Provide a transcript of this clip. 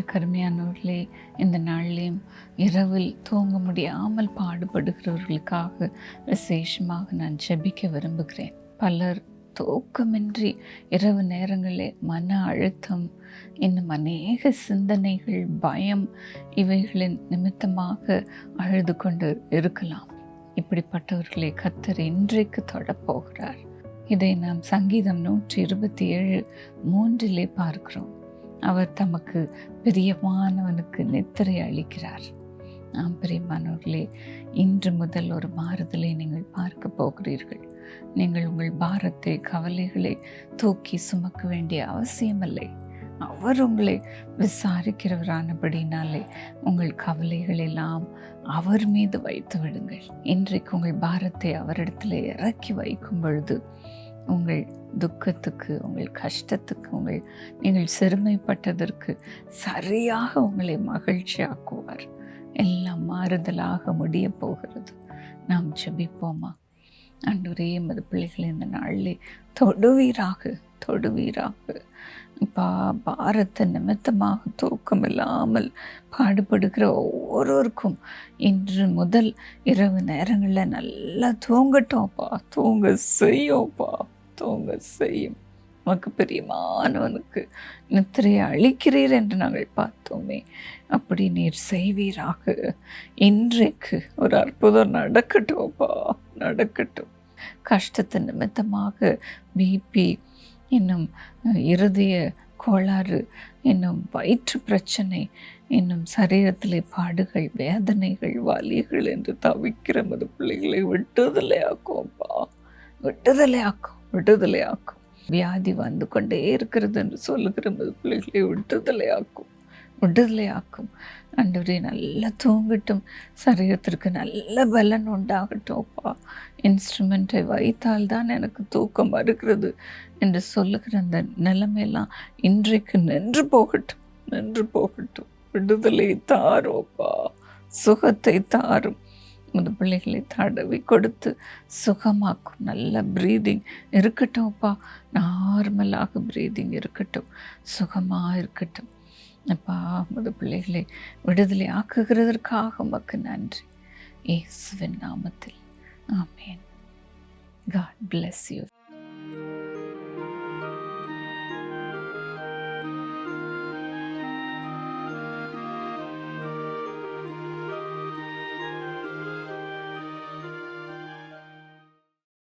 எனக்கு அருமையானவர்களே, இந்த நாள்லேயும் இரவில் தூங்க முடியாமல் பாடுபடுகிறவர்களுக்காக விசேஷமாக நான் ஜெபிக்க விரும்புகிறேன். பலர் தூக்கமின்றி இரவு நேரங்களிலே மன அழுத்தம், இன்னும் அநேக சிந்தனைகள், பயம் இவைகளின் நிமித்தமாக அழுது கொண்டு இருக்கலாம். இப்படிப்பட்டவர்களை கர்த்தர் இன்றைக்கு தொடப்போகிறார். இதை நாம் சங்கீதம் 127:3 பார்க்கிறோம். அவர் தமக்கு பிரியமானவனுக்கு நித்திரை அளிக்கிறார். பிரியமானவர்களே, இன்று முதல் ஒரு மாறுதலை நீங்கள் பார்க்க போகிறீர்கள். நீங்கள் உங்கள் பாரத்தை, கவலைகளை தூக்கி சுமக்க வேண்டிய அவசியமில்லை. அவர் உங்களை விசாரிக்கிறவரானபடினாலே உங்கள் கவலைகள் எல்லாம் அவர் மீது வைத்து விடுங்கள். இன்றைக்கு உங்கள் பாரத்தை அவரிடத்தில் இறக்கி வைக்கும் பொழுது உங்கள் துக்கத்துக்கு, உங்கள் கஷ்டத்துக்கு, நீங்கள் சிறுமைப்பட்டதற்கு சரியாக உங்களை மகிழ்ச்சியாக்குவார். எல்லாம் மாறுதலாக முடிய போகிறது. நாம் ஜெபிப்போமா? ஆண்டவரே, எமது பிள்ளைகளை இந்த நாளிலே தொடுவீராக. பாரத்தை நிமித்தமாக தூக்கம் இல்லாமல் பாடுபடுகிற ஒவ்வொருவருக்கும் இன்று முதல் இரவு நேரங்களில் நல்லா தூங்கட்டோம்ப்பா. தூங்க செய்யும். நமக்கு பிரியமானவனுக்கு நித்திரையை அளிக்கிறீர் என்று நாங்கள் பார்த்தோமே, அப்படி நீர் செய்வீராக. இன்றைக்கு ஒரு அற்புதம் நடக்கட்டும். கஷ்டத்தின் நிமித்தமாக பிபி, இன்னும் இருதய கோளாறு, இன்னும் வயிற்று பிரச்சனை, இன்னும் சரீரத்திலே பாடுகள், வேதனைகள், வலிகள் என்று தவிக்கிற மது பிள்ளைகளை விடுதலையாக்கும். வியாதி வந்து கொண்டே இருக்கிறது என்று சொல்லுகிற மது பிள்ளைகளை விடுதலையாக்கும். ஆண்டவரே, நல்லா தூங்கட்டும். சரீரத்திற்கு நல்ல பலன் உண்டாகட்டும்ப்பா. இன்ஸ்ட்ருமெண்ட்டை வைத்தால் தான் எனக்கு தூக்கம் வருகிறது என்று சொல்லுகிற அந்த நிலைமையெல்லாம் இன்றைக்கு நின்று போகட்டும். விடுதலை தாரோப்பா, சுகத்தை தாரும். அந்த பிள்ளைகளை தடவி கொடுத்து சுகமாக்கும். நல்ல ப்ரீதிங் இருக்கட்டும்ப்பா. நார்மலாக ப்ரீதிங் இருக்கட்டும். சுகமாக இருக்கட்டும். அப்பா, அந்த பிள்ளைகளை விடுதலை ஆக்குகிறதற்காக உமக்கு நன்றி. இயேசுவின் நாமத்தில் ஆமென். God bless you.